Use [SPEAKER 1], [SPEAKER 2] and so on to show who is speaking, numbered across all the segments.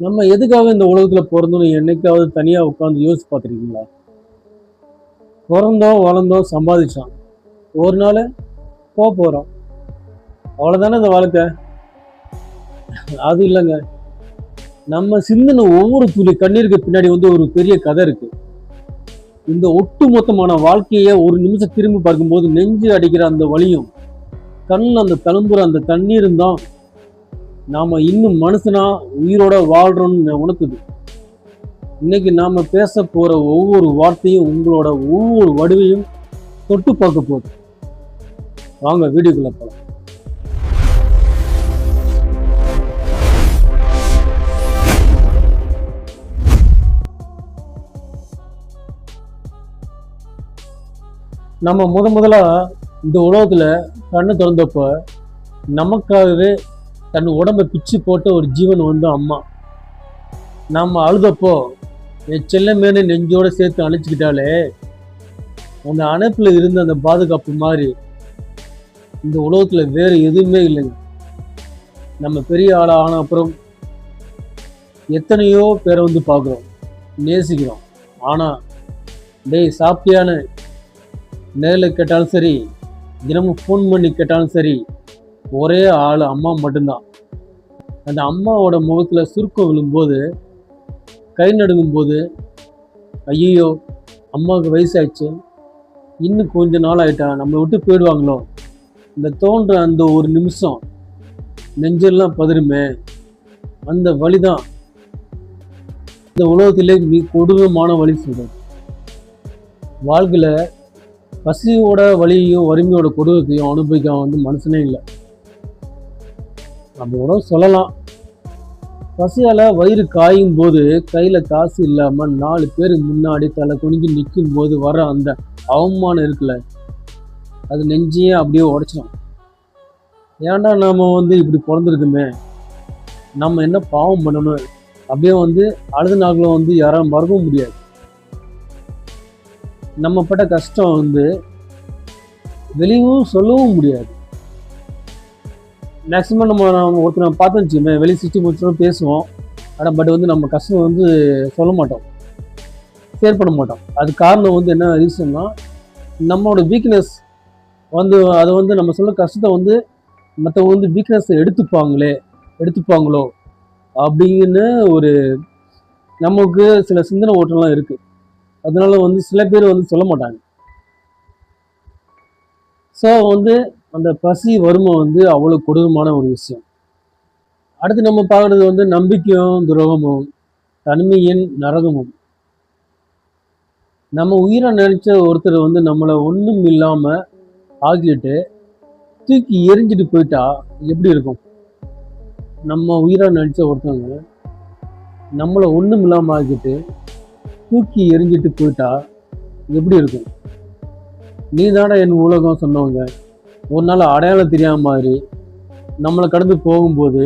[SPEAKER 1] நம்ம எதுக்காக இந்த உலகத்துல பிறந்தோம்னு என்னைக்காவது தனியா உட்காந்து யோசிச்சு பார்த்துருக்கீங்களா? பிறந்தோம், வளர்ந்தோம், சம்பாதிச்சோம். ஒரு நாள் போறோம். அவ்வளவுதானே இந்த வாழ்க்கை. அது இல்லைங்க. நம்ம சிந்தின ஒவ்வொரு துளி கண்ணீருக்கு பின்னாடி ஒரு பெரிய கதை இருக்கு. இந்த ஒட்டுமொத்தமான வாழ்க்கையை ஒரு நிமிஷம் திரும்பி பார்க்கும்போது நெஞ்சு அடிக்கிற அந்த வலியும், கண்ணில் அந்த தழும்புற அந்த தண்ணீரும் தான் நாம இன்னும் மனுஷனா உயிரோட வாழ்றோம்னு உணர்த்துது. இன்னைக்கு நாம பேச போற ஒவ்வொரு வார்த்தையும் உங்களோட ஒவ்வொரு வடிவையும் தொட்டு பார்க்க போகுது. வாங்க வீடியோக்குள்ள போலாம். நம்ம முதலா இந்த உலகத்துல கண்ணு திறந்தப்ப நமக்காகவே தன் உடம்பை பிச்சு போட்ட ஒரு ஜீவன் அம்மா. நம்ம அழுதப்போ என் செல்லமேனு நெஞ்சோட சேர்த்து அணைச்சிக்கிட்டாலே அந்த அணைப்புல இருந்த அந்த பாதுகாப்பு மாதிரி இந்த உலகத்துல வேற எதுவுமே இல்லைங்க. நம்ம பெரிய ஆளா ஆன அப்புறம் எத்தனையோ பேரை பார்க்குறோம், நேசிக்கிறோம். ஆனா டேய் சாப்பிட்டியான்னு நேரில் கேட்டாலும் சரி, தினமும் ஃபோன் பண்ணி கேட்டாலும் சரி, ஒரே ஆள் அம்மா மட்டும்தான். அந்த அம்மாவோட முகத்துல சுருக்கம் விழும்போது, கை நடுங்கும் போது, ஐயோ அம்மாவுக்கு வயசாயிடுச்சு, இன்னும் கொஞ்ச நாள் ஆயிட்டா நம்மளை விட்டு போயிடுவாங்களோ, இந்த தோன்ற அந்த ஒரு நிமிஷம் நெஞ்செல்லாம் பதறுமே, அந்த வழிதான் இந்த உலகத்திலே மிக கொடூரமான வழி சொல்றது. வாழ்க்கையில பசியோட வலியையும் வறுமையோட கொடூரத்தையும் அனுபவிக்க மனுஷனே இல்லை. அப்படி கூட சொல்லலாம். பசியால வயிறு காயும் போது கையில காசு இல்லாம 4 பேர் முன்னாடி தலை குனிஞ்சு நிற்கும் போது வர அந்த அவமானம் இருக்குல்ல, அது நெஞ்சையே அப்படியே உடைச்சிடும். ஏன்டா நாம இப்படி பிறந்திருக்குமே, நம்ம என்ன பாவம் பண்ணணும், அப்படியே அழுத நாட்களும் யாராலும் மறக்கவும் முடியாது. நம்ம பட்ட கஷ்டம் வெளியும் சொல்லவும் முடியாது. மேக்சிமம் நம்ம ஒருத்தர் பார்த்தோம் வச்சுக்கோமே, வெளியே சிட்டி முடிச்சோம் பேசுவோம். ஆனால் பட் நம்ம கஷ்டம் சொல்ல மாட்டோம், ஷேர் பண்ண மாட்டோம். அது காரணம் என்ன ரீசன்னா, நம்மளோட வீக்னஸ் அதை நம்ம சொல்ல கஷ்டத்தை மற்றவங்க வீக்னஸை எடுத்துப்பாங்களோ அப்படின்னு ஒரு நமக்கு சில சிந்தனை ஓட்டம்லாம் இருக்குது. அதனால சில பேர் சொல்ல மாட்டாங்க. ஸோ அந்த பசி வறுமை அவ்வளோ கொடூரமான ஒரு விஷயம். அடுத்து நம்ம பார்க்குறது நம்பிக்கையும் துரோகமும், தனிமையின் நரகமும். நம்ம உயிரை நினைச்ச ஒருத்தர் நம்மளை ஒன்றும் இல்லாமல் ஆக்கிட்டு தூக்கி எரிஞ்சிட்டு போயிட்டா எப்படி இருக்கும்? நம்ம உயிரை நினைச்ச ஒருத்தவங்க நம்மளை ஒன்றும் இல்லாமல் ஆக்கிட்டு தூக்கி எரிஞ்சிட்டு போயிட்டா எப்படி இருக்கும்? நீ தானே என் உலகம் சொன்னவங்க ஒரு நாள் அடையாளம் தெரியாம மாதிரி நம்மளை கடந்து போகும்போது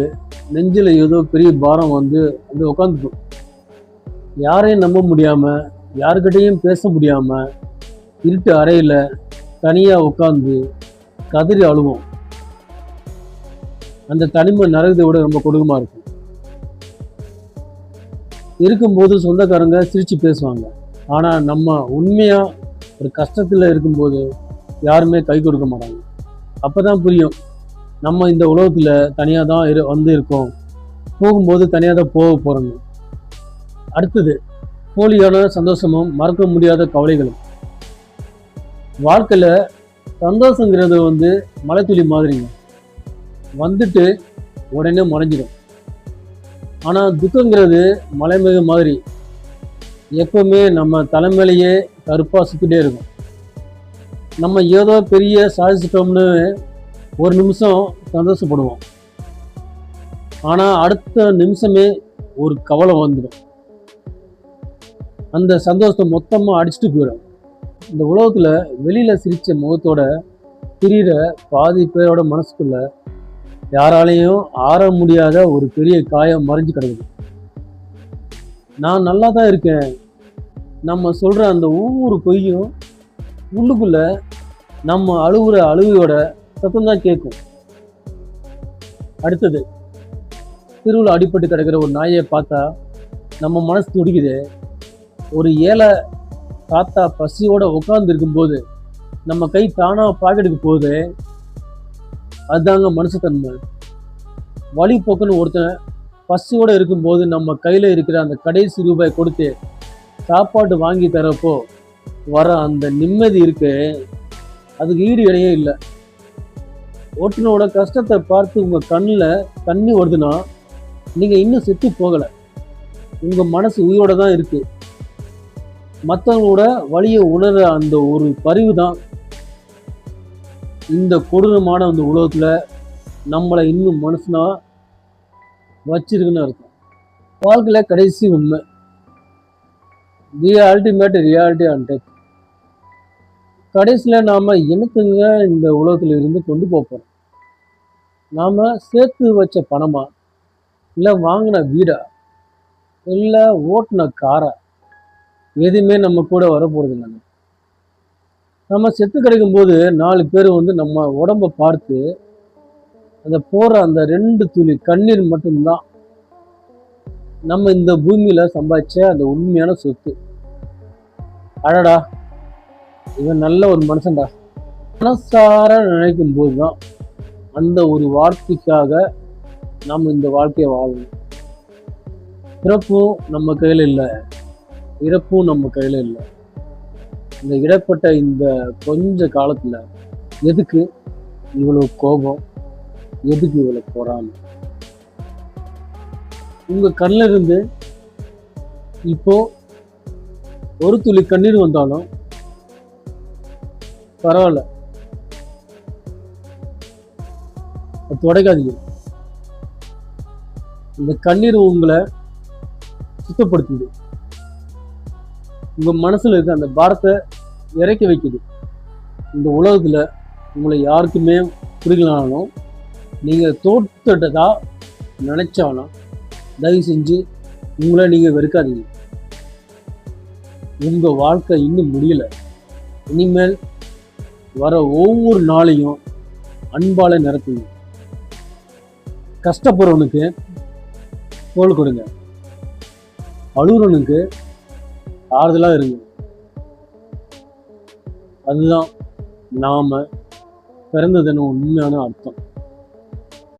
[SPEAKER 1] நெஞ்சில் ஏதோ பெரிய பாரம் அப்படி உட்காந்துக்கும். யாரையும் நம்ப முடியாம, யாருக்கிட்டையும் பேச முடியாம இருட்டு அறையில தனியா உட்காந்து கதறி அழுவோம். அந்த தனிமை நரகத்தை விட ரொம்ப கொடூரமா இருக்கும். இருக்கும்போது சொந்தக்காரங்க சிரிச்சு பேசுவாங்க, ஆனா நம்ம உண்மையா ஒரு கஷ்டத்துல இருக்கும்போது யாருமே கை கொடுக்க மாட்டாங்க. அப்பதான் புரியும் நம்ம இந்த உலகத்துல தனியா தான் இருக்கோம், போகும்போது தனியா தான் போக போறோங்க. அடுத்தது போலியான சந்தோஷமும் மறக்க முடியாத கவலைகளும். வாழ்க்கையில சந்தோஷங்கிறது மலைத்துளி மாதிரிங்க, வந்துட்டு உடனே மறைஞ்சிடும். ஆனா துக்கங்கிறது மலைமிக மாதிரி எப்பவுமே நம்ம தலைமையிலேயே கருப்பா சுத்திட்டே இருக்கும். நம்ம ஏதோ பெரிய சாதிச்சிட்டோம்னு ஒரு நிமிஷம் சந்தோஷப்படுவோம், ஆனா அடுத்த நிமிஷமே ஒரு கவலை வந்துடும். அந்த சந்தோஷத்தை மொத்தமா அடிச்சுட்டு போயிடும். இந்த உலகத்துல வெளியில சிரிச்ச முகத்தோட திரியிற பாதி பேரோட மனசுக்குள்ள யாராலையும் ஆற முடியாத ஒரு பெரிய காயம் மறைஞ்சு கிடக்குது. நான் நல்லா தான் இருக்கேன் நம்ம சொல்ற அந்த ஒவ்வொரு பொய்யும் உள்ளுக்குள்ள நம்ம அழுகுற அழுகையோட சத்தம் தான் கேட்கும். அடுத்தது தெருவில் அடிபட்டு கிடக்கிற ஒரு நாயை பார்த்தா நம்ம மனசு துடிக்குது. ஒரு ஏழை தாத்தா பசியோட உட்கார்ந்து இருக்கும்போது நம்ம கை தானா பாக்கெட்டுக்கு போகுது. அதுதாங்க மனுஷத்தன்மை. வழி போக்குன்னு ஒருத்தன் பசியோட இருக்கும்போது நம்ம கையில இருக்கிற அந்த கடைசி ரூபாய் கொடுத்து சாப்பாடு வாங்கி தரப்போ வர அந்த நிம்மதி இருக்கு, அதுக்கு ஈடு இடையே இல்லை. ஒருத்தனோட கஷ்டத்தை பார்த்து உங்க கண்ணில் தண்ணி வருதுன்னா நீங்க இன்னும் செத்து போகலை, உங்க மனசு உயிரோட தான் இருக்கு. மற்றவங்களோட வழியை உணர அந்த ஒரு பரிவு தான் இந்த கொடூரமான அந்த உலகத்துல நம்மளை இன்னும் மனுஷனா வச்சிருக்குன்னு அர்த்தம். வாழ்க்கையில கடைசி உண்மை, the ultimate reality and death. கடைசியில் நாம என்னத்துங்க இந்த உலகத்துல இருந்து கொண்டு போகிறோம்? நாம சேர்த்து வச்ச பணமா, இல்லை வாங்கின வீடா, இல்லை ஓட்டின காரா? எதுவுமே நம்ம கூட வரப்போறது இல்லைங்க. நம்ம செத்து கிடைக்கும் போது 4 பேர் நம்ம உடம்பை பார்த்து அந்த போற அந்த 2 துளி கண்ணீர் மட்டும்தான் நம்ம இந்த பூமியில சம்பாதிச்ச அந்த உண்மையான சொத்து. அடடா, இவன் நல்ல ஒரு மனுஷன்டா, மனசார நினைக்கும் போதுதான் அந்த ஒரு வார்த்தைக்காக நம்ம இந்த வாழ்க்கையை வாழணும். பிறப்பும் நம்ம கையில இல்லை, இறப்பும் நம்ம கையில இல்லை. இந்த இடப்பட்ட இந்த கொஞ்ச காலத்துல எதுக்கு இவ்வளவு கோபம், எதுக்கு இவ்வளவு பொறாமை? உங்க கண்ணில் இருந்து இப்போ ஒரு துளி கண்ணீர் வந்தாலும் பரவாயில்ல, துடைக்காதீங்க. இந்த கண்ணீர் உங்களை சுத்தப்படுத்துது, உங்க மனசுல இருக்க அந்த பாரத்தை இறக்கி வைக்குது. இந்த உலகத்துல உங்களை யாருக்குமே பிடிக்கலனாலும், நீங்க தோத்துட்டதா நினைச்சாலும் தயவு செஞ்சு உங்களை நீங்க வெறுக்காதீங்க. உங்க வாழ்க்கை இன்னும் முடியல. இனிமேல் வர ஒவ்வொரு நாளையும் அன்பால நிரப்புங்க. கஷ்டப்படுறவனுக்கு தோள் கொடுங்க, அழுகுறவனுக்கு ஆறுதலா இருங்க. அதுதான் நாம பிறந்ததுன்னு உண்மையான அர்த்தம்.